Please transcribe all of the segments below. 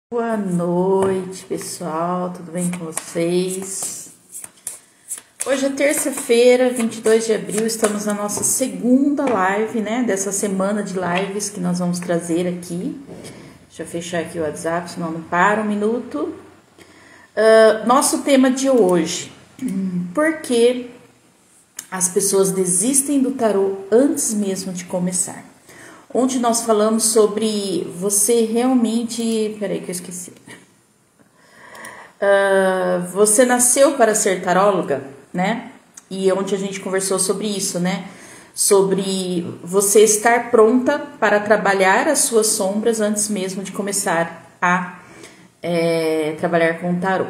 Boa noite, pessoal, tudo bem com vocês? Hoje é terça-feira, 22 de abril, estamos na nossa segunda live, né, dessa semana de lives que nós vamos trazer aqui. Deixa eu fechar aqui o WhatsApp, senão não para um minuto. Nosso tema de hoje, por que as pessoas desistem do tarô antes mesmo de começar? Onde nós falamos sobre você realmente... Peraí que eu esqueci. Você nasceu para ser taróloga, né? E onde a gente conversou sobre isso, né? Sobre você estar pronta para trabalhar as suas sombras antes mesmo de começar a trabalhar com o tarô.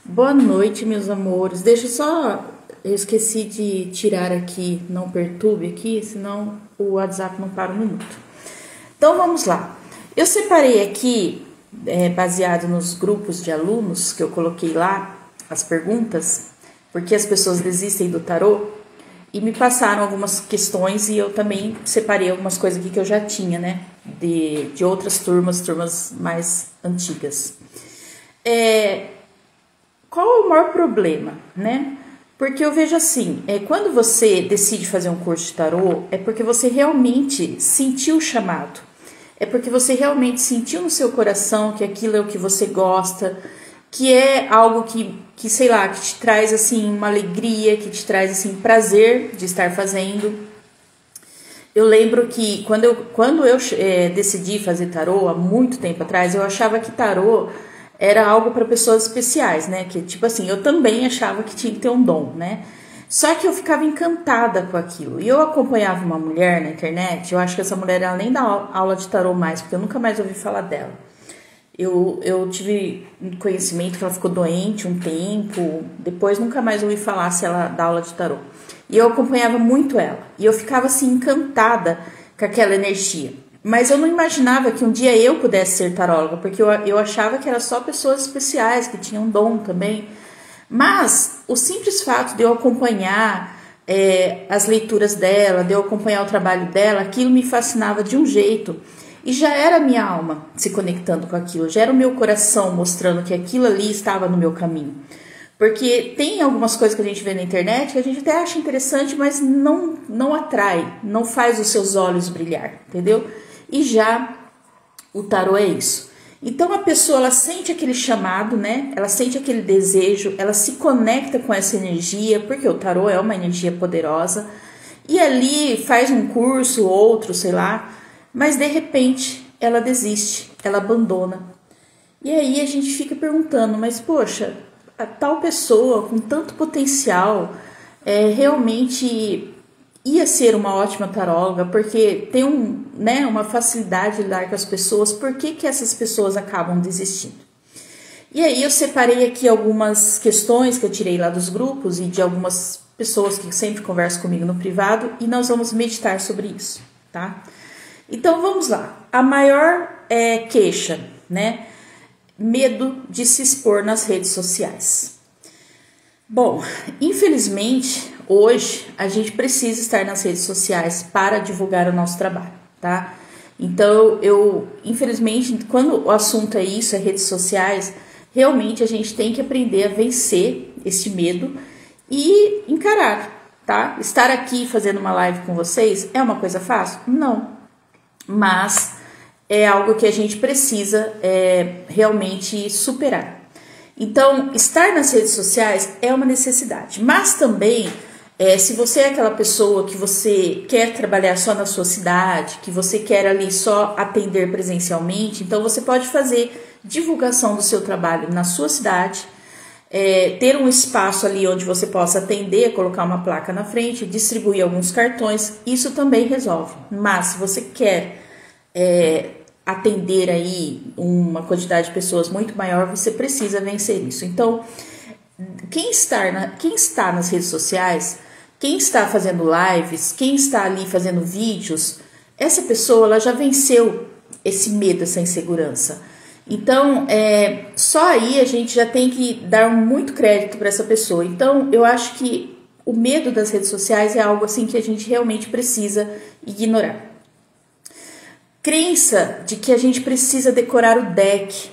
Boa noite, meus amores. Deixa só... Eu esqueci de tirar aqui, não perturbe aqui, senão o WhatsApp não para um minuto. Então, vamos lá. Eu separei aqui, baseado nos grupos de alunos que eu coloquei lá, as perguntas, porque as pessoas desistem do tarô, e me passaram algumas questões e eu também separei algumas coisas aqui que eu já tinha, né, de outras turmas mais antigas. Qual é o maior problema, né? Porque eu vejo assim, quando você decide fazer um curso de tarô, é porque você realmente sentiu o chamado. É porque você realmente sentiu no seu coração que aquilo é o que você gosta, que é algo que sei lá, que te traz assim uma alegria, que te traz assim prazer de estar fazendo. Eu lembro que quando eu decidi fazer tarô, há muito tempo atrás, eu achava que tarô era algo para pessoas especiais, né? Que tipo assim, eu também achava que tinha que ter um dom, né? Só que eu ficava encantada com aquilo. E eu acompanhava uma mulher na internet, eu acho que essa mulher ela nem dá aula de tarô mais, porque eu nunca mais ouvi falar dela. Eu tive conhecimento que ela ficou doente um tempo, depois nunca mais ouvi falar se ela dá aula de tarô. E eu acompanhava muito ela. E eu ficava assim encantada com aquela energia. Mas eu não imaginava que um dia eu pudesse ser taróloga, porque eu achava que era só pessoas especiais, que tinham dom também. Mas o simples fato de eu acompanhar as leituras dela, de eu acompanhar o trabalho dela, aquilo me fascinava de um jeito. E já era a minha alma se conectando com aquilo, já era o meu coração mostrando que aquilo ali estava no meu caminho. Porque tem algumas coisas que a gente vê na internet que a gente até acha interessante, mas não atrai, não faz os seus olhos brilhar, entendeu? E já o tarô é isso. Então a pessoa ela sente aquele chamado, né? Ela sente aquele desejo, ela se conecta com essa energia, porque o tarô é uma energia poderosa. E ali faz um curso, outro, sei lá, mas de repente ela desiste, ela abandona. E aí a gente fica perguntando, mas poxa, a tal pessoa com tanto potencial realmente ia ser uma ótima taróloga, porque tem uma facilidade de lidar com as pessoas, por que essas pessoas acabam desistindo? E aí eu separei aqui algumas questões que eu tirei lá dos grupos e de algumas pessoas que sempre conversam comigo no privado, e nós vamos meditar sobre isso, tá? Então vamos lá. A maior queixa, né? Medo de se expor nas redes sociais. Bom, infelizmente, hoje a gente precisa estar nas redes sociais para divulgar o nosso trabalho, tá? Então, infelizmente, quando o assunto é isso, é redes sociais, realmente a gente tem que aprender a vencer esse medo e encarar, tá? Estar aqui fazendo uma live com vocês é uma coisa fácil? Não. Mas é algo que a gente precisa realmente superar. Então, estar nas redes sociais é uma necessidade, mas também, se você é aquela pessoa que você quer trabalhar só na sua cidade, que você quer ali só atender presencialmente, então você pode fazer divulgação do seu trabalho na sua cidade, ter um espaço ali onde você possa atender, colocar uma placa na frente, distribuir alguns cartões, isso também resolve. Mas se você quer atender aí uma quantidade de pessoas muito maior, você precisa vencer isso. Então, quem está nas redes sociais, quem está fazendo lives, quem está ali fazendo vídeos, essa pessoa ela já venceu esse medo, essa insegurança. Então, só aí a gente já tem que dar muito crédito para essa pessoa. Então, eu acho que o medo das redes sociais é algo assim que a gente realmente precisa ignorar. Crença de que a gente precisa decorar o deck,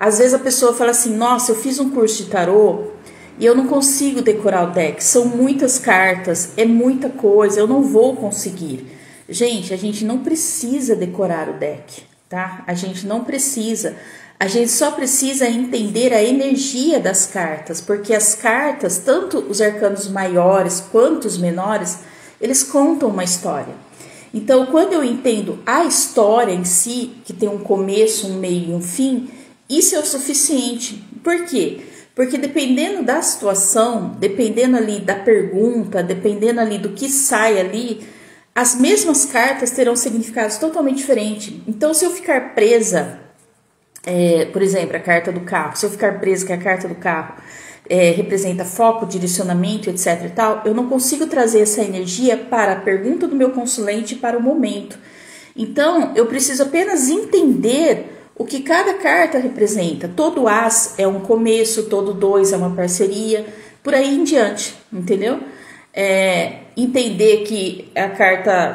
Às vezes a pessoa fala assim, nossa, eu fiz um curso de tarô e eu não consigo decorar o deck, são muitas cartas, é muita coisa, eu não vou conseguir. Gente, a gente não precisa decorar o deck, tá? A gente não precisa, a gente só precisa entender a energia das cartas, porque as cartas, tanto os arcanos maiores quanto os menores, eles contam uma história. Então, quando eu entendo a história em si, que tem um começo, um meio e um fim, isso é o suficiente. Por quê? Porque dependendo da situação, dependendo ali da pergunta, dependendo ali do que sai ali, as mesmas cartas terão significados totalmente diferentes. Então, se eu ficar presa, por exemplo, a carta do carro, se eu ficar presa que a carta do carro representa foco, direcionamento, etc e tal, eu não consigo trazer essa energia para a pergunta do meu consulente para o momento. Então, eu preciso apenas entender o que cada carta representa. Todo as é um começo, todo dois é uma parceria, por aí em diante, entendeu? Entender que a carta,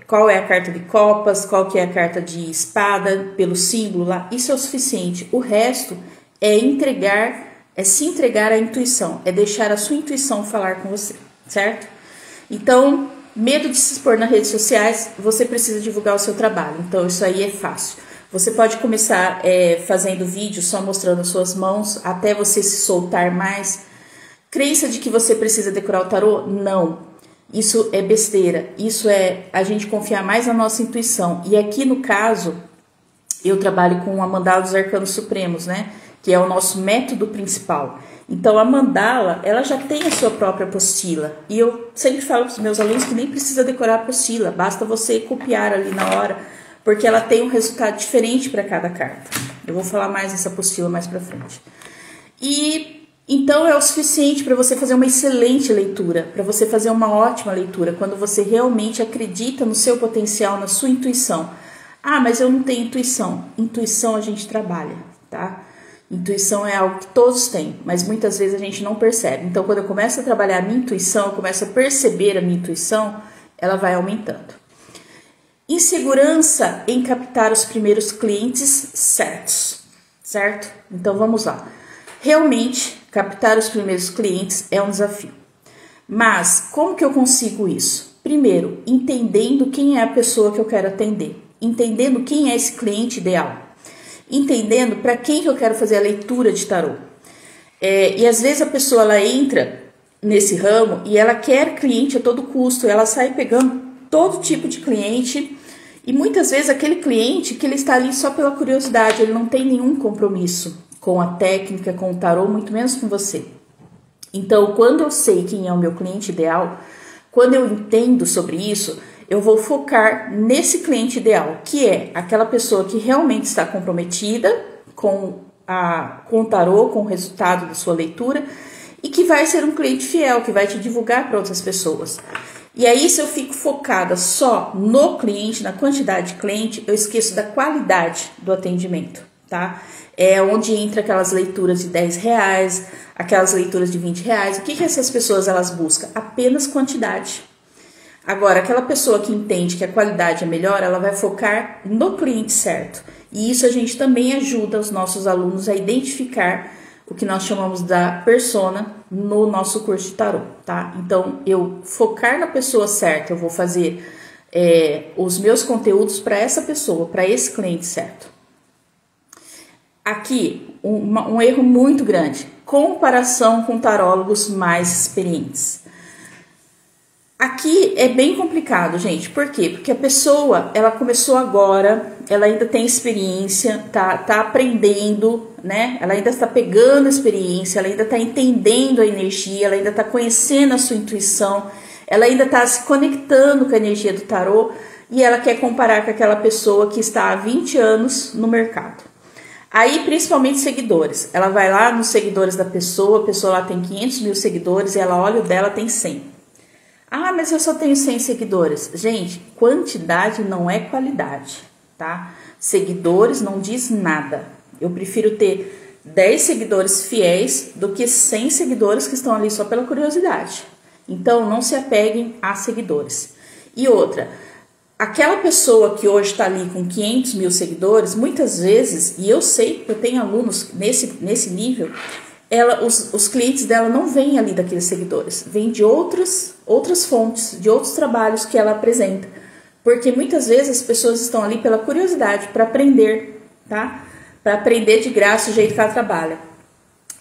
qual é a carta de copas, qual que é a carta de espada, pelo símbolo lá, isso é o suficiente. O resto é se entregar à intuição, é deixar a sua intuição falar com você, certo? Então, medo de se expor nas redes sociais, você precisa divulgar o seu trabalho, então isso aí é fácil. Você pode começar fazendo vídeo só mostrando suas mãos, até você se soltar mais. Crença de que você precisa decorar o tarô? Não. Isso é besteira. Isso é a gente confiar mais na nossa intuição. E aqui no caso, eu trabalho com a mandala dos arcanos supremos, né? Que é o nosso método principal. Então, a mandala, ela já tem a sua própria apostila. E eu sempre falo para os meus alunos que nem precisa decorar a apostila. Basta você copiar ali na hora, porque ela tem um resultado diferente para cada carta. Eu vou falar mais dessa apostila mais para frente. E então é o suficiente para você fazer uma excelente leitura, para você fazer uma ótima leitura, quando você realmente acredita no seu potencial, na sua intuição. Ah, mas eu não tenho intuição. Intuição a gente trabalha, tá? Intuição é algo que todos têm, mas muitas vezes a gente não percebe. Então, quando eu começo a trabalhar a minha intuição, eu começo a perceber a minha intuição, ela vai aumentando. Insegurança em captar os primeiros clientes certos, certo? Então vamos lá. Realmente, captar os primeiros clientes é um desafio. Mas como que eu consigo isso? Primeiro, entendendo quem é a pessoa que eu quero atender, entendendo quem é esse cliente ideal, entendendo para quem que eu quero fazer a leitura de tarô. E às vezes a pessoa ela entra nesse ramo e ela quer cliente a todo custo, ela sai pegando todo tipo de cliente. E muitas vezes aquele cliente que ele está ali só pela curiosidade, ele não tem nenhum compromisso com a técnica, com o tarô, muito menos com você. Então, quando eu sei quem é o meu cliente ideal, quando eu entendo sobre isso, eu vou focar nesse cliente ideal, que é aquela pessoa que realmente está comprometida com o tarô, com o resultado da sua leitura, e que vai ser um cliente fiel, que vai te divulgar para outras pessoas. E aí, se eu fico focada só no cliente, na quantidade de cliente, eu esqueço da qualidade do atendimento, tá? É onde entra aquelas leituras de R$10, aquelas leituras de R$20. O que essas pessoas elas buscam? Apenas quantidade. Agora, aquela pessoa que entende que a qualidade é melhor, ela vai focar no cliente certo. E isso a gente também ajuda os nossos alunos a identificar o que nós chamamos da persona no nosso curso de tarô, tá? Então, eu focar na pessoa certa, eu vou fazer os meus conteúdos para essa pessoa, para esse cliente certo. Aqui, um erro muito grande, comparação com tarólogos mais experientes. Aqui é bem complicado, gente. Por quê? Porque a pessoa, ela começou agora, ela ainda tem experiência, tá aprendendo, né? Ela ainda está pegando a experiência, ela ainda está entendendo a energia, ela ainda está conhecendo a sua intuição, ela ainda está se conectando com a energia do tarô e ela quer comparar com aquela pessoa que está há 20 anos no mercado. Aí, principalmente seguidores. Ela vai lá nos seguidores da pessoa, a pessoa lá tem 500 mil seguidores e ela olha o dela, tem 100. Ah, mas eu só tenho 100 seguidores. Gente, quantidade não é qualidade, tá? Seguidores não diz nada. Eu prefiro ter 10 seguidores fiéis do que 100 seguidores que estão ali só pela curiosidade. Então, não se apeguem a seguidores. E outra, aquela pessoa que hoje está ali com 500 mil seguidores, muitas vezes, e eu sei que eu tenho alunos nesse nível, os clientes dela não vêm ali daqueles seguidores, vêm de outras fontes, de outros trabalhos que ela apresenta. Porque muitas vezes as pessoas estão ali pela curiosidade, para aprender, tá? Para aprender de graça o jeito que ela trabalha.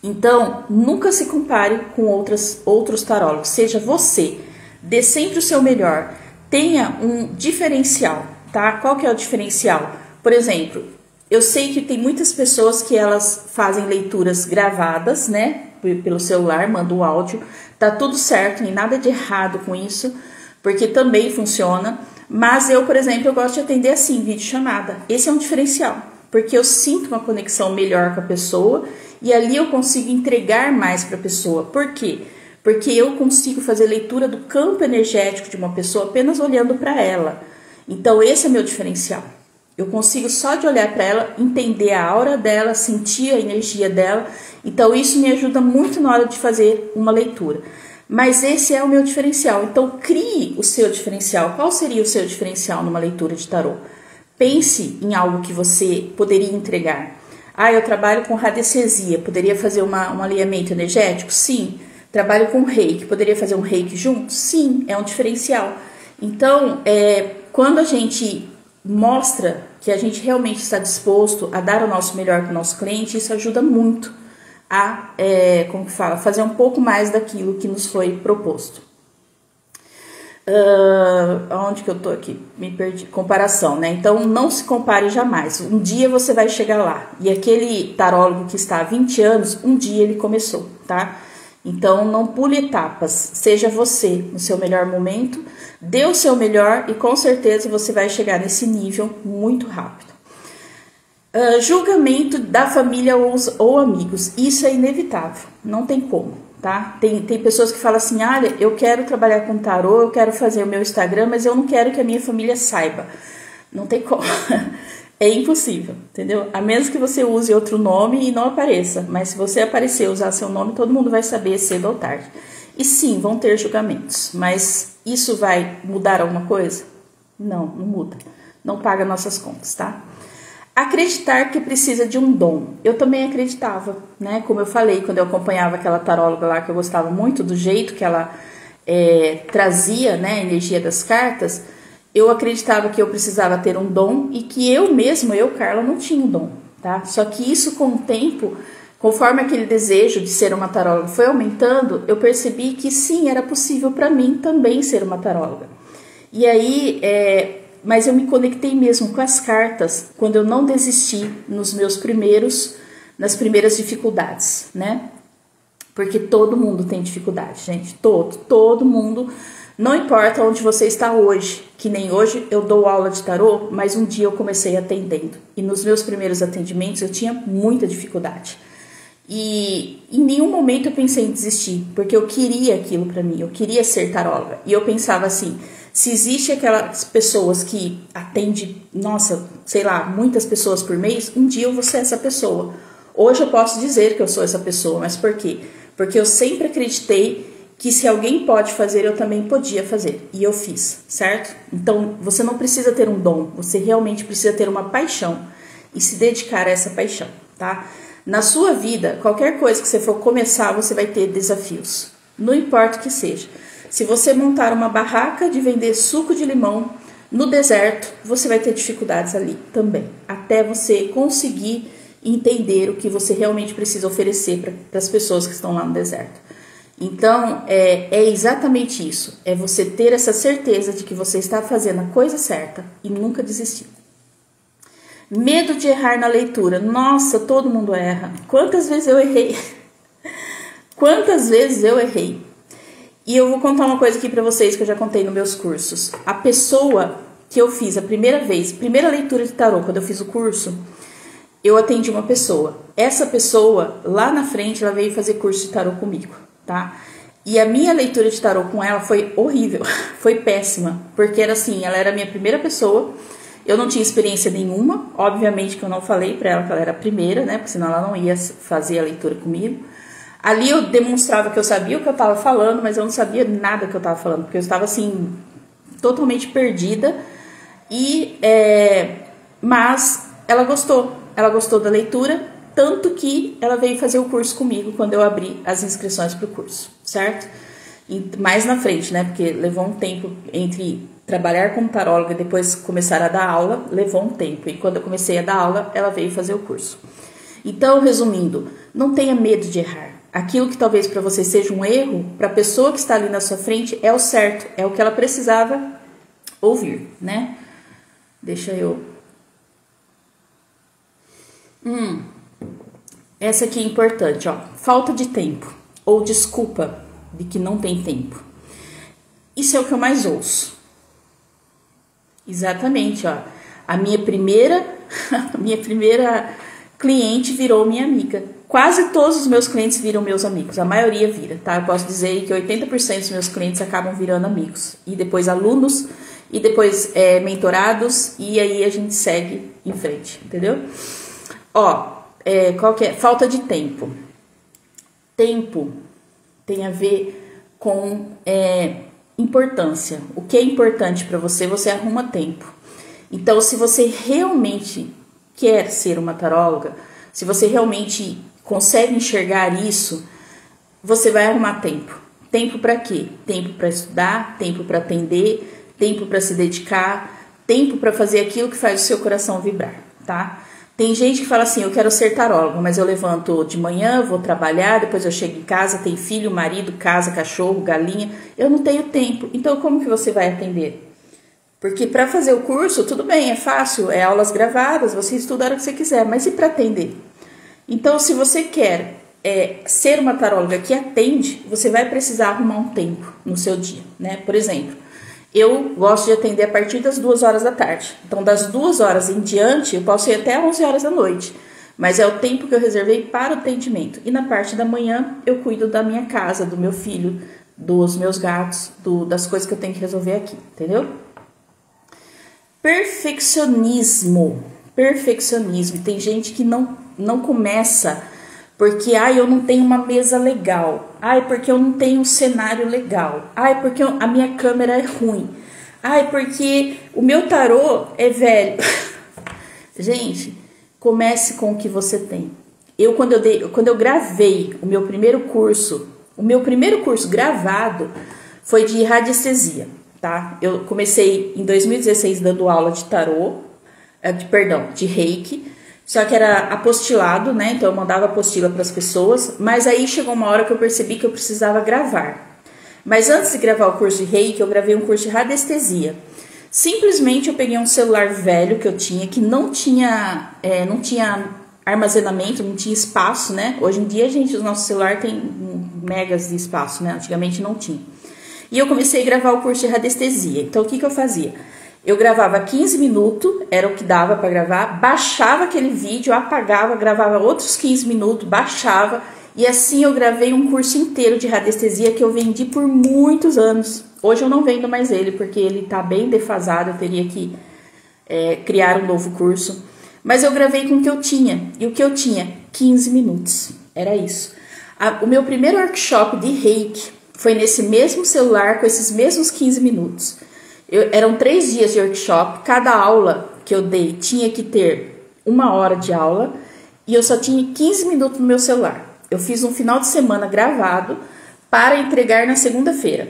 Então, nunca se compare com outros tarólogos. Seja você, dê sempre o seu melhor. Tenha um diferencial, tá? Qual que é o diferencial? Por exemplo, eu sei que tem muitas pessoas que elas fazem leituras gravadas, né? Pelo celular, mandam o áudio. Tá tudo certo, nem nada de errado com isso, porque também funciona. Mas eu, por exemplo, eu gosto de atender assim, videochamada. Esse é um diferencial, porque eu sinto uma conexão melhor com a pessoa e ali eu consigo entregar mais para a pessoa. Por quê? Porque eu consigo fazer leitura do campo energético de uma pessoa apenas olhando para ela. Então, esse é meu diferencial. Eu consigo só de olhar para ela, entender a aura dela, sentir a energia dela. Então, isso me ajuda muito na hora de fazer uma leitura. Mas esse é o meu diferencial. Então, crie o seu diferencial. Qual seria o seu diferencial numa leitura de tarô? Pense em algo que você poderia entregar. Eu trabalho com radiestesia. Poderia fazer um alinhamento energético? Sim. Trabalho com reiki. Poderia fazer um reiki junto? Sim, é um diferencial. Então, quando a gente mostra que a gente realmente está disposto a dar o nosso melhor para o nosso cliente, isso ajuda muito a, fazer um pouco mais daquilo que nos foi proposto. Onde que eu tô aqui? Me perdi. Comparação, né? Então, não se compare jamais. Um dia você vai chegar lá. E aquele tarólogo que está há 20 anos, um dia ele começou, tá? Então, não pule etapas. Seja você no seu melhor momento. Dê o seu melhor e com certeza você vai chegar nesse nível muito rápido. Julgamento da família ou amigos. Isso é inevitável. Não tem como, tá? Tem pessoas que falam assim, olha, eu quero trabalhar com tarô, eu quero fazer o meu Instagram, mas eu não quero que a minha família saiba. Não tem como. É impossível, entendeu? A menos que você use outro nome e não apareça. Mas se você aparecer e usar seu nome, todo mundo vai saber cedo ou tarde. E sim, vão ter julgamentos. Mas isso vai mudar alguma coisa? Não muda. Não paga nossas contas, tá? Acreditar que precisa de um dom. Eu também acreditava, né? Como eu falei, quando eu acompanhava aquela taróloga lá, que eu gostava muito do jeito que ela trazia, né, a energia das cartas, eu acreditava que eu precisava ter um dom e que eu, Carla, não tinha um dom, tá? Só que isso com o tempo, conforme aquele desejo de ser uma taróloga foi aumentando, eu percebi que sim, era possível para mim também ser uma taróloga. E aí, mas eu me conectei mesmo com as cartas quando eu não desisti nas primeiras dificuldades, né? Porque todo mundo tem dificuldade, gente, todo mundo. Não importa onde você está hoje, que nem hoje eu dou aula de tarô, mas um dia eu comecei atendendo. E nos meus primeiros atendimentos eu tinha muita dificuldade. E em nenhum momento eu pensei em desistir, porque eu queria aquilo para mim, eu queria ser taróloga. E eu pensava assim, se existe aquelas pessoas que atendem, muitas pessoas por mês, um dia eu vou ser essa pessoa. Hoje eu posso dizer que eu sou essa pessoa, mas por quê? Porque eu sempre acreditei que se alguém pode fazer, eu também podia fazer. E eu fiz, certo? Então, você não precisa ter um dom. Você realmente precisa ter uma paixão e se dedicar a essa paixão, tá? Na sua vida, qualquer coisa que você for começar, você vai ter desafios. Não importa o que seja. Se você montar uma barraca de vender suco de limão no deserto, você vai ter dificuldades ali também. Até você conseguir entender o que você realmente precisa oferecer para as pessoas que estão lá no deserto. Então, é exatamente isso. É você ter essa certeza de que você está fazendo a coisa certa e nunca desistir. Medo de errar na leitura. Nossa, todo mundo erra. Quantas vezes eu errei? Quantas vezes eu errei? E eu vou contar uma coisa aqui pra vocês que eu já contei nos meus cursos. A pessoa que eu fiz a primeira leitura de tarô, quando eu fiz o curso, eu atendi uma pessoa. Essa pessoa, lá na frente, ela veio fazer curso de tarô comigo. Tá? E a minha leitura de tarô com ela foi horrível, foi péssima, porque era assim, ela era a minha primeira pessoa, eu não tinha experiência nenhuma, obviamente que eu não falei pra ela que ela era a primeira, né, porque senão ela não ia fazer a leitura comigo. Ali eu demonstrava que eu sabia o que eu tava falando, mas eu não sabia nada que eu tava falando, porque eu estava assim, totalmente perdida, Mas ela gostou da leitura, tanto que ela veio fazer o curso comigo quando eu abri as inscrições para o curso, certo? E mais na frente, né? Porque levou um tempo entre trabalhar como taróloga e depois começar a dar aula, levou um tempo. E quando eu comecei a dar aula, ela veio fazer o curso. Então, resumindo, não tenha medo de errar. Aquilo que talvez para você seja um erro, para a pessoa que está ali na sua frente é o certo, é o que ela precisava ouvir, né? Deixa eu... Essa aqui é importante, ó. Falta de tempo ou desculpa de que não tem tempo. Isso é o que eu mais ouço. Exatamente, ó. A minha primeira cliente virou minha amiga. Quase todos os meus clientes viram meus amigos. A maioria vira, tá? Eu posso dizer que 80% dos meus clientes acabam virando amigos. E depois alunos, e depois mentorados, e aí a gente segue em frente, entendeu? Ó, qual que é? Falta de tempo. Tempo tem a ver com importância. O que é importante para você, você arruma tempo. Então, se você realmente quer ser uma taróloga, se você realmente consegue enxergar isso, você vai arrumar tempo. Tempo para quê? Tempo para estudar, tempo para atender, tempo para se dedicar, tempo para fazer aquilo que faz o seu coração vibrar, tá? Tem gente que fala assim, eu quero ser taróloga, mas eu levanto de manhã, vou trabalhar, depois eu chego em casa, tem filho, marido, casa, cachorro, galinha, eu não tenho tempo. Então, como que você vai atender? Porque para fazer o curso, tudo bem, é fácil, é aulas gravadas, você estuda a hora que você quiser, mas e para atender? Então, se você quer ser uma taróloga que atende, você vai precisar arrumar um tempo no seu dia, né? Por exemplo, eu gosto de atender a partir das 2 horas da tarde. Então, das 2 horas em diante, eu posso ir até 11 horas da noite. Mas é o tempo que eu reservei para o atendimento. E na parte da manhã, eu cuido da minha casa, do meu filho, dos meus gatos, das coisas que eu tenho que resolver aqui, entendeu? Perfeccionismo. Tem gente que não começa porque, eu não tenho uma mesa legal. Porque eu não tenho um cenário legal. Porque a minha câmera é ruim. Porque o meu tarô é velho. Gente, comece com o que você tem. Quando eu gravei o meu primeiro curso gravado foi de radiestesia, tá? Eu comecei em 2016 dando aula de tarô, de reiki. Só que era apostilado, né? Então eu mandava apostila para as pessoas. Mas aí chegou uma hora que eu percebi que eu precisava gravar. Mas antes de gravar o curso de reiki, eu gravei um curso de radiestesia. Simplesmente eu peguei um celular velho que eu tinha, que não tinha armazenamento, não tinha espaço, né? Hoje em dia, o nosso celular tem megas de espaço, né? Antigamente não tinha. E eu comecei a gravar o curso de radiestesia. Então o que eu fazia? Eu gravava 15 minutos, era o que dava para gravar, baixava aquele vídeo, apagava, gravava outros 15 minutos, baixava, e assim eu gravei um curso inteiro de radiestesia que eu vendi por muitos anos. Hoje eu não vendo mais ele, porque ele tá bem defasado, eu teria que criar um novo curso. Mas eu gravei com o que eu tinha, e o que eu tinha? 15 minutos, era isso. O meu primeiro workshop de reiki foi nesse mesmo celular, com esses mesmos 15 minutos. Eram 3 dias de workshop, cada aula que eu dei tinha que ter 1 hora de aula e eu só tinha 15 minutos no meu celular. Eu fiz um final de semana gravado para entregar na segunda-feira.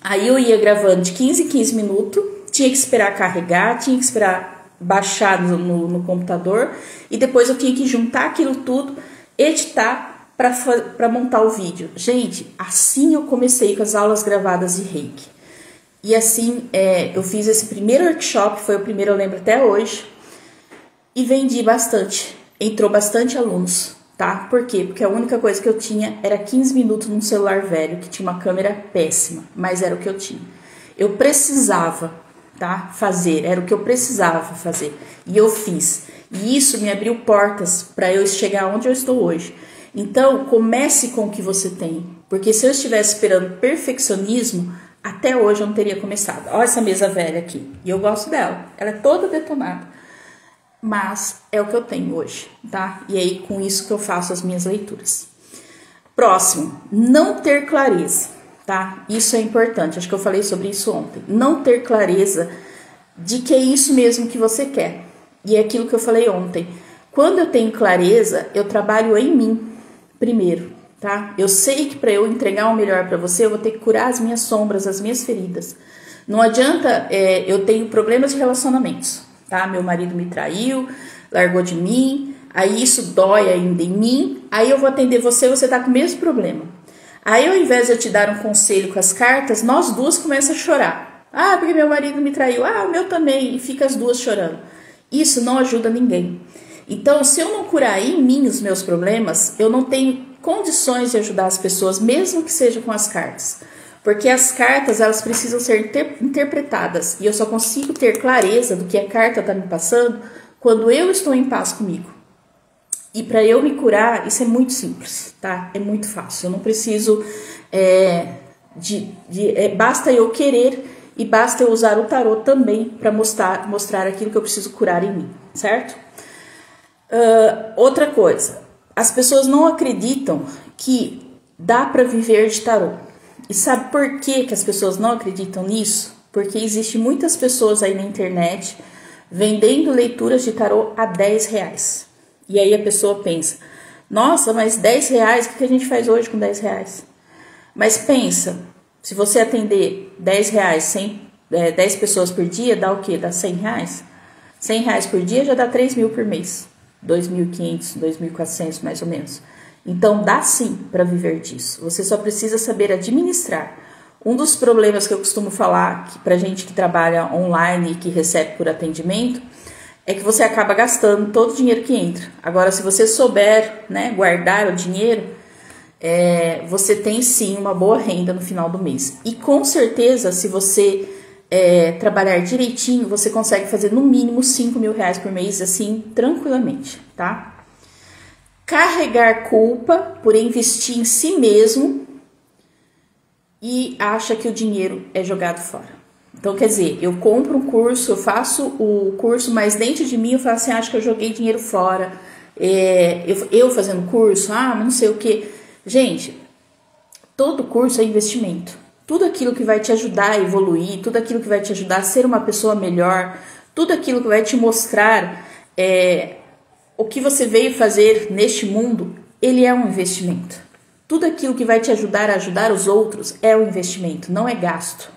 Aí eu ia gravando de 15 em 15 minutos, tinha que esperar carregar, tinha que esperar baixar no computador e depois eu tinha que juntar aquilo tudo, editar para montar o vídeo. Gente, assim eu comecei com as aulas gravadas de reiki. E assim, eu fiz esse primeiro workshop, foi o primeiro, eu lembro até hoje, e vendi bastante, entrou bastante alunos, tá? Por quê? Porque a única coisa que eu tinha era 15 minutos num celular velho, que tinha uma câmera péssima, mas era o que eu tinha. Eu precisava, tá? Era o que eu precisava fazer, e eu fiz. E isso me abriu portas para eu chegar onde eu estou hoje. Então, comece com o que você tem, porque se eu estivesse esperando perfeccionismo, até hoje eu não teria começado. Olha essa mesa velha aqui. E eu gosto dela. Ela é toda detonada. Mas é o que eu tenho hoje, tá? E aí, com isso que eu faço as minhas leituras. Próximo. Não ter clareza, tá? Isso é importante. Acho que eu falei sobre isso ontem. Não ter clareza de que é isso mesmo que você quer. E é aquilo que eu falei ontem. Quando eu tenho clareza, eu trabalho em mim primeiro, tá? Eu sei que para eu entregar o melhor para você, eu vou ter que curar as minhas sombras, as minhas feridas. Não adianta, eu tenho problemas de relacionamentos, tá? Meu marido me traiu, largou de mim, aí isso dói ainda em mim, aí eu vou atender você, você tá com o mesmo problema. Aí ao invés de eu te dar um conselho com as cartas, nós duas começamos a chorar. Ah, porque meu marido me traiu, ah, o meu também, e fica as duas chorando. Isso não ajuda ninguém. Então, se eu não curar em mim os meus problemas, eu não tenho condições de ajudar as pessoas, mesmo que seja com as cartas. Porque as cartas, elas precisam ser interpretadas. E eu só consigo ter clareza do que a carta está me passando quando eu estou em paz comigo. E para eu me curar, isso é muito simples, tá? É muito fácil. Eu não preciso basta eu querer e basta eu usar o tarô também para mostrar aquilo que eu preciso curar em mim, certo? Outra coisa, as pessoas não acreditam que dá para viver de tarô. E sabe por que as pessoas não acreditam nisso? Porque existem muitas pessoas aí na internet vendendo leituras de tarô a R$10. E aí a pessoa pensa, nossa, mas R$10, o que a gente faz hoje com R$10? Mas pensa, se você atender R$10, 10 pessoas por dia, dá o quê? Dá R$100? R$100 por dia já dá 3 mil por mês. 2.500, 2.400 mais ou menos. Então dá sim para viver disso. Você só precisa saber administrar. Um dos problemas que eu costumo falar para gente que trabalha online e que recebe por atendimento é que você acaba gastando todo o dinheiro que entra. Agora, se você souber, né, guardar o dinheiro, você tem sim uma boa renda no final do mês. E com certeza, se você trabalhar direitinho, você consegue fazer no mínimo 5 mil reais por mês, assim, tranquilamente, tá? Carregar culpa por investir em si mesmo e acha que o dinheiro é jogado fora. Então, quer dizer, eu compro um curso, eu faço o curso, mas dentro de mim eu falo assim, acho que eu joguei dinheiro fora. Eu fazendo curso, mas não sei o que. Gente, todo curso é investimento. Tudo aquilo que vai te ajudar a evoluir, tudo aquilo que vai te ajudar a ser uma pessoa melhor, tudo aquilo que vai te mostrar o que você veio fazer neste mundo, ele é um investimento. Tudo aquilo que vai te ajudar a ajudar os outros é um investimento, não é gasto.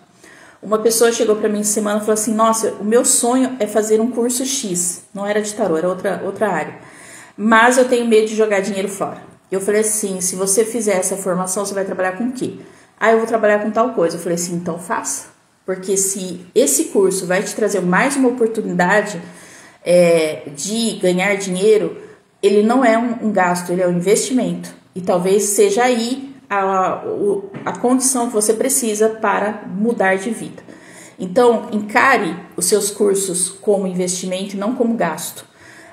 Uma pessoa chegou para mim essa semana e falou assim, nossa, o meu sonho é fazer um curso X, não era de tarô, era outra área, mas eu tenho medo de jogar dinheiro fora. Eu falei assim, se você fizer essa formação, você vai trabalhar com o quê? Eu vou trabalhar com tal coisa. Eu falei assim, então faça. Porque se esse curso vai te trazer mais uma oportunidade de ganhar dinheiro, ele não é um gasto, ele é um investimento. E talvez seja aí a condição que você precisa para mudar de vida. Então, encare os seus cursos como investimento e não como gasto.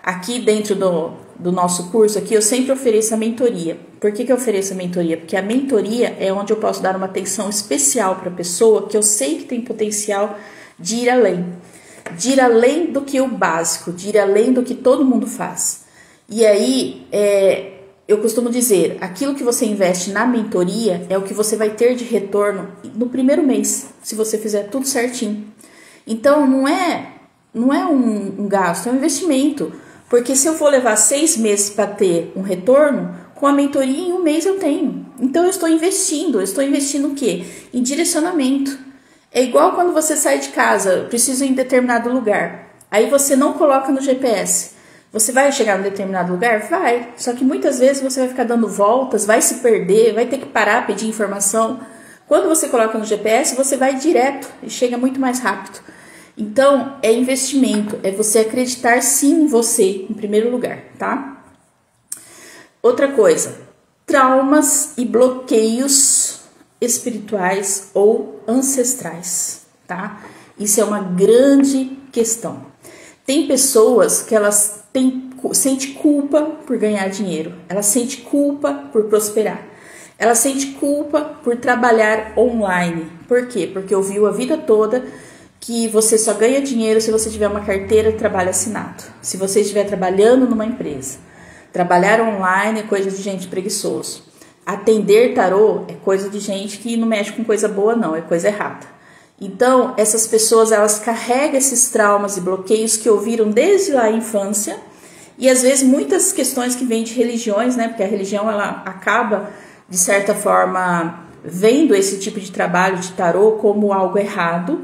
Aqui dentro do nosso curso, aqui eu sempre ofereço a mentoria. Por que eu ofereço a mentoria? Porque a mentoria é onde eu posso dar uma atenção especial para a pessoa que eu sei que tem potencial de ir além do que o básico, de ir além do que todo mundo faz. E aí, eu costumo dizer, aquilo que você investe na mentoria é o que você vai ter de retorno no primeiro mês, se você fizer tudo certinho. Então, não é um gasto, é um investimento. Porque se eu for levar 6 meses para ter um retorno, com a mentoria em um mês eu tenho. Então eu estou investindo o quê? Em direcionamento. É igual quando você sai de casa, preciso ir em determinado lugar. Aí você não coloca no GPS. Você vai chegar em determinado lugar? Vai. Só que muitas vezes você vai ficar dando voltas, vai se perder, vai ter que parar, pedir informação. Quando você coloca no GPS, você vai direto e chega muito mais rápido. Então, é investimento, é você acreditar sim em você, em primeiro lugar, tá? Outra coisa, traumas e bloqueios espirituais ou ancestrais, tá? Isso é uma grande questão. Tem pessoas que elas sentem culpa por ganhar dinheiro, elas sentem culpa por prosperar, elas sentem culpa por trabalhar online. Por quê? Porque ouviu a vida toda que você só ganha dinheiro se você tiver uma carteira de trabalho assinado, se você estiver trabalhando numa empresa. Trabalhar online é coisa de gente preguiçoso. Atender tarô é coisa de gente que não mexe com coisa boa não, é coisa errada. Então, essas pessoas, elas carregam esses traumas e bloqueios que ouviram desde lá a infância, e às vezes muitas questões que vêm de religiões, né? Porque a religião, ela acaba, de certa forma, vendo esse tipo de trabalho de tarô como algo errado,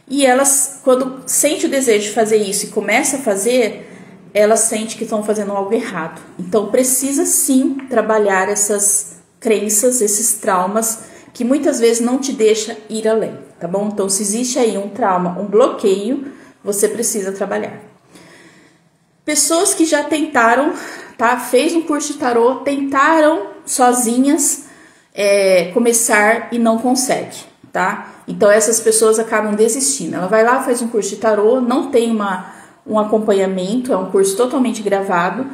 e elas, quando sente o desejo de fazer isso e começa a fazer, elas sentem que estão fazendo algo errado. Então, precisa sim trabalhar essas crenças, esses traumas, que muitas vezes não te deixa ir além, tá bom? Então, se existe aí um trauma, um bloqueio, você precisa trabalhar. Pessoas que já tentaram, tá? Fez um curso de tarô, tentaram sozinhas começar e não consegue, tá? Então, essas pessoas acabam desistindo. Ela vai lá, faz um curso de tarô, não tem um acompanhamento, é um curso totalmente gravado,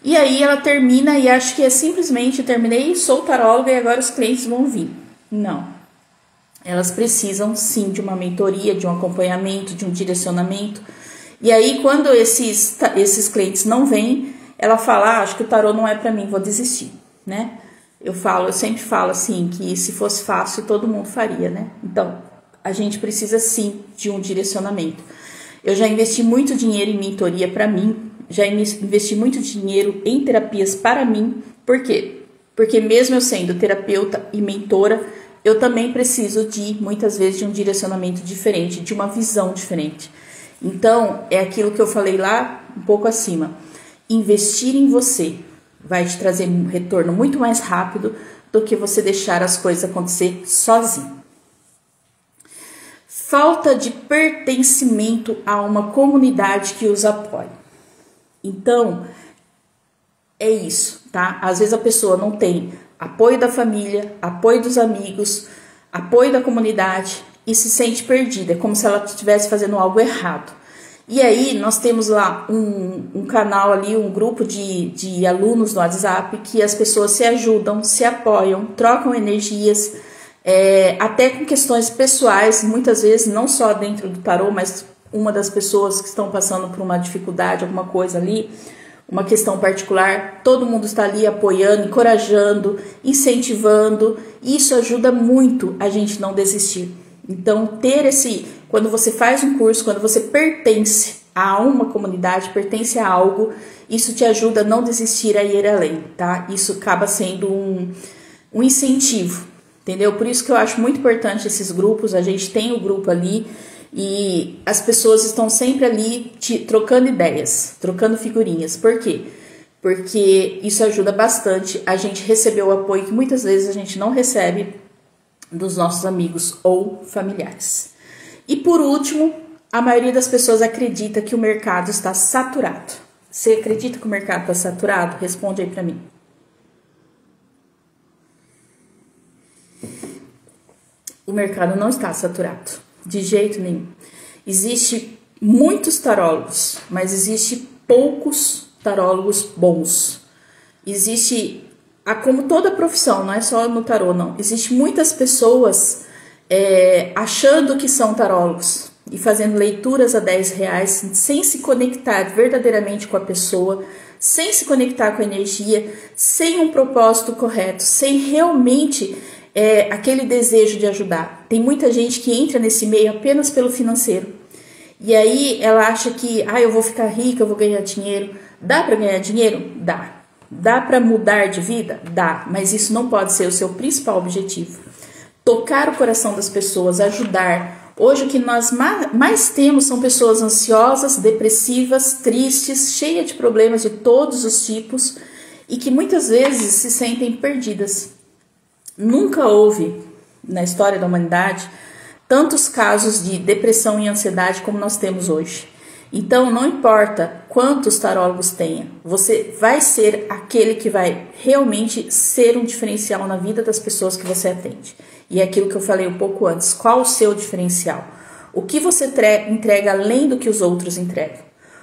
e aí ela termina e acha que é simplesmente, terminei, sou taróloga e agora os clientes vão vir. Não. Elas precisam sim de uma mentoria, de um acompanhamento, de um direcionamento. E aí, quando esses clientes não vêm, ela fala, acho que o tarô não é para mim, vou desistir, né? Eu sempre falo assim, que se fosse fácil, todo mundo faria, né? Então, a gente precisa sim de um direcionamento. Eu já investi muito dinheiro em mentoria para mim, já investi muito dinheiro em terapias para mim. Por quê? Porque mesmo eu sendo terapeuta e mentora, eu também preciso muitas vezes, de um direcionamento diferente, de uma visão diferente. Então, é aquilo que eu falei lá um pouco acima. Investir em você vai te trazer um retorno muito mais rápido do que você deixar as coisas acontecer sozinho. Falta de pertencimento a uma comunidade que os apoie. Então, é isso, tá? Às vezes a pessoa não tem apoio da família, apoio dos amigos, apoio da comunidade e se sente perdida, é como se ela estivesse fazendo algo errado. E aí nós temos lá um canal ali, um grupo de alunos no WhatsApp, que as pessoas se ajudam, se apoiam, trocam energias, até com questões pessoais, muitas vezes não só dentro do tarô, mas uma das pessoas que estão passando por uma dificuldade, alguma coisa ali, uma questão particular, todo mundo está ali apoiando, encorajando, incentivando, e isso ajuda muito a gente não desistir. Então, quando você faz um curso, quando você pertence a uma comunidade, pertence a algo, isso te ajuda a não desistir, a ir além, tá? Isso acaba sendo um incentivo, entendeu? Por isso que eu acho muito importante esses grupos, a gente tem o grupo ali, e as pessoas estão sempre ali trocando ideias, trocando figurinhas. Por quê? Porque isso ajuda bastante a gente receber o apoio que muitas vezes a gente não recebe dos nossos amigos ou familiares. E por último, a maioria das pessoas acredita que o mercado está saturado. Você acredita que o mercado está saturado? Responde aí para mim. O mercado não está saturado, de jeito nenhum. Existe muitos tarólogos, mas existe poucos tarólogos bons. Existe, como toda profissão, não é só no tarô, não. Existe muitas pessoas achando que são tarólogos e fazendo leituras a R$10 sem se conectar verdadeiramente com a pessoa, sem se conectar com a energia, sem um propósito correto, sem realmente aquele desejo de ajudar. Tem muita gente que entra nesse meio apenas pelo financeiro. E aí ela acha que eu vou ficar rica, eu vou ganhar dinheiro. Dá para ganhar dinheiro? Dá. Dá para mudar de vida? Dá. Mas isso não pode ser o seu principal objetivo. Tocar o coração das pessoas, ajudar. Hoje o que nós mais temos são pessoas ansiosas, depressivas, tristes, cheias de problemas de todos os tipos e que muitas vezes se sentem perdidas. Nunca houve, na história da humanidade, tantos casos de depressão e ansiedade como nós temos hoje. Então, não importa quantos tarólogos tenha, você vai ser aquele que vai realmente ser um diferencial na vida das pessoas que você atende. E é aquilo que eu falei um pouco antes. Qual o seu diferencial? O que você entrega além do que os outros entregam?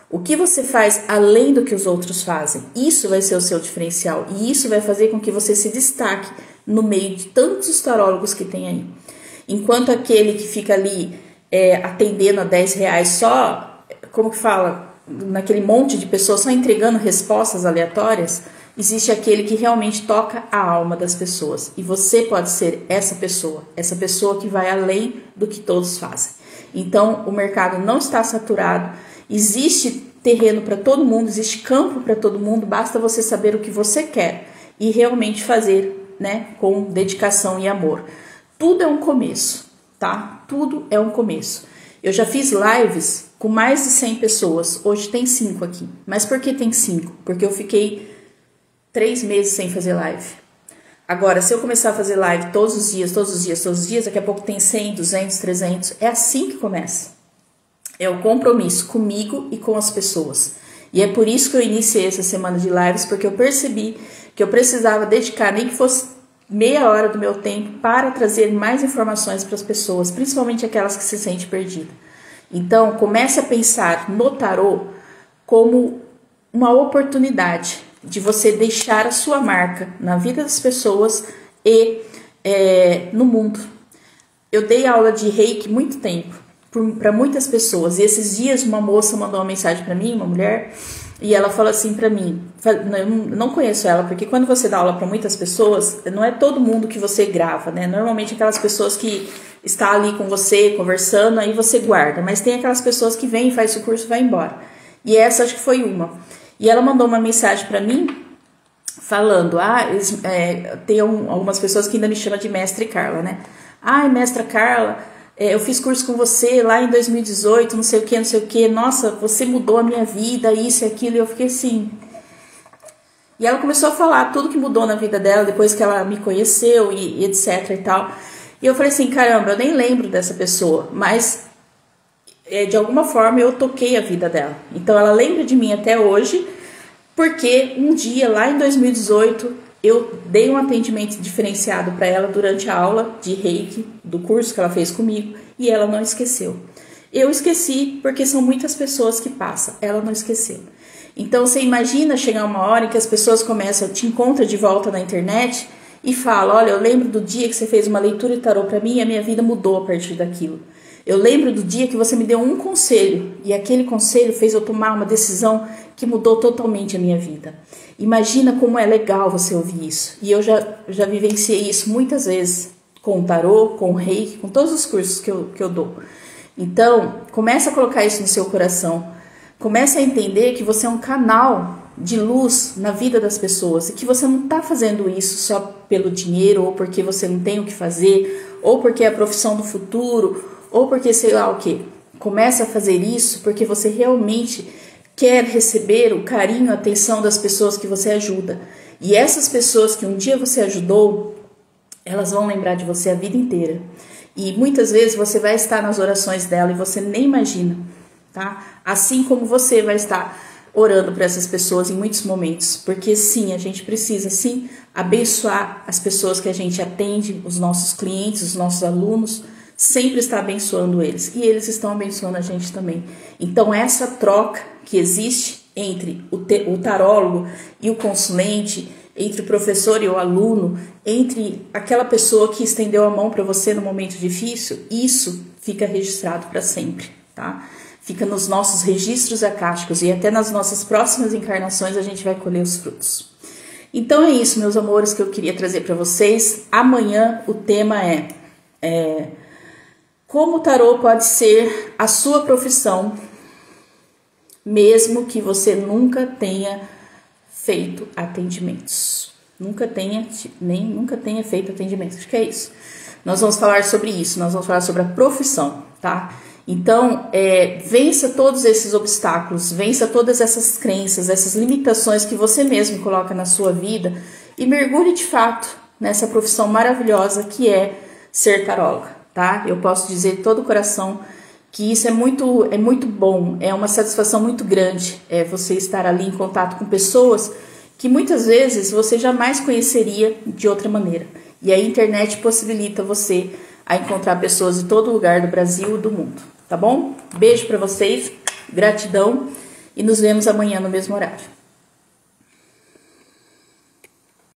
O que você faz além do que os outros fazem? Isso vai ser o seu diferencial. E isso vai fazer com que você se destaque no meio de tantos tarólogos que tem aí. Enquanto aquele que fica ali atendendo a R$10 só, como que fala, naquele monte de pessoas, só entregando respostas aleatórias, existe aquele que realmente toca a alma das pessoas. E você pode ser essa pessoa que vai além do que todos fazem. Então, o mercado não está saturado, existe terreno para todo mundo, existe campo para todo mundo, basta você saber o que você quer e realmente fazer, né, com dedicação e amor. Tudo é um começo, tá? Tudo é um começo. Eu já fiz lives com mais de 100 pessoas, hoje tem 5 aqui. Mas por que tem 5? Porque eu fiquei 3 meses sem fazer live. Agora, se eu começar a fazer live todos os dias, daqui a pouco tem 100, 200, 300. É assim que começa. É o compromisso comigo e com as pessoas. E é por isso que eu iniciei essa semana de lives, porque eu percebi que eu precisava dedicar, nem que fosse meia hora do meu tempo, para trazer mais informações para as pessoas, principalmente aquelas que se sentem perdidas. Então, comece a pensar no tarô como uma oportunidade de você deixar a sua marca na vida das pessoas e no mundo. Eu dei aula de Reiki muito tempo para muitas pessoas, e esses dias uma moça mandou uma mensagem para mim, uma mulher, e ela falou assim para mim, eu não conheço ela, porque quando você dá aula para muitas pessoas, não é todo mundo que você grava, né? Normalmente aquelas pessoas que está ali com você, conversando, aí você guarda, mas tem aquelas pessoas que vêm, faz o curso e vai embora. E essa acho que foi uma. E ela mandou uma mensagem para mim, falando, tem algumas pessoas que ainda me chamam de Mestre Carla, né? Mestra Carla, eu fiz curso com você lá em 2018, não sei o que, nossa, você mudou a minha vida, isso e aquilo, e eu fiquei assim. E ela começou a falar tudo que mudou na vida dela, depois que ela me conheceu e etc e tal. E eu falei assim, caramba, eu nem lembro dessa pessoa, mas de alguma forma eu toquei a vida dela. Então ela lembra de mim até hoje, porque um dia, lá em 2018, eu dei um atendimento diferenciado para ela durante a aula de Reiki, do curso que ela fez comigo, e ela não esqueceu. Eu esqueci porque são muitas pessoas que passam, ela não esqueceu. Então você imagina chegar uma hora em que as pessoas começam, te encontram de volta na internet e falam, olha, eu lembro do dia que você fez uma leitura de tarô para mim e a minha vida mudou a partir daquilo. Eu lembro do dia que você me deu um conselho e aquele conselho fez eu tomar uma decisão que mudou totalmente a minha vida. Imagina como é legal você ouvir isso. E eu já vivenciei isso muitas vezes com o tarô, com o Reiki, com todos os cursos que eu dou. Então, comece a colocar isso no seu coração. Comece a entender que você é um canal de luz na vida das pessoas e que você não está fazendo isso só pelo dinheiro ou porque você não tem o que fazer ou porque é a profissão do futuro ou porque sei lá o que. Comece a fazer isso porque você realmente quer receber o carinho, a atenção das pessoas que você ajuda. E essas pessoas que um dia você ajudou, elas vão lembrar de você a vida inteira. E muitas vezes você vai estar nas orações dela e você nem imagina, tá? Assim como você vai estar orando por essas pessoas em muitos momentos. Porque sim, a gente precisa sim abençoar as pessoas que a gente atende, os nossos clientes, os nossos alunos, sempre está abençoando eles. E eles estão abençoando a gente também. Então essa troca que existe entre o tarólogo e o consulente, entre o professor e o aluno, entre aquela pessoa que estendeu a mão para você no momento difícil, isso fica registrado para sempre, tá? Fica nos nossos registros acásticos e até nas nossas próximas encarnações a gente vai colher os frutos. Então é isso, meus amores, que eu queria trazer para vocês. Amanhã o tema é como o tarô pode ser a sua profissão, mesmo que você nunca tenha feito atendimentos. Nunca tenha feito atendimentos. Acho que é isso. Nós vamos falar sobre isso. Nós vamos falar sobre a profissão, tá? Então, vença todos esses obstáculos, vença todas essas crenças, essas limitações que você mesmo coloca na sua vida e mergulhe de fato nessa profissão maravilhosa que é ser taróloga, tá? Eu posso dizer de todo o coração que isso é muito bom, é uma satisfação muito grande, você estar ali em contato com pessoas que muitas vezes você jamais conheceria de outra maneira. E a internet possibilita você a encontrar pessoas de todo lugar do Brasil e do mundo, tá bom? Beijo para vocês, gratidão e nos vemos amanhã no mesmo horário.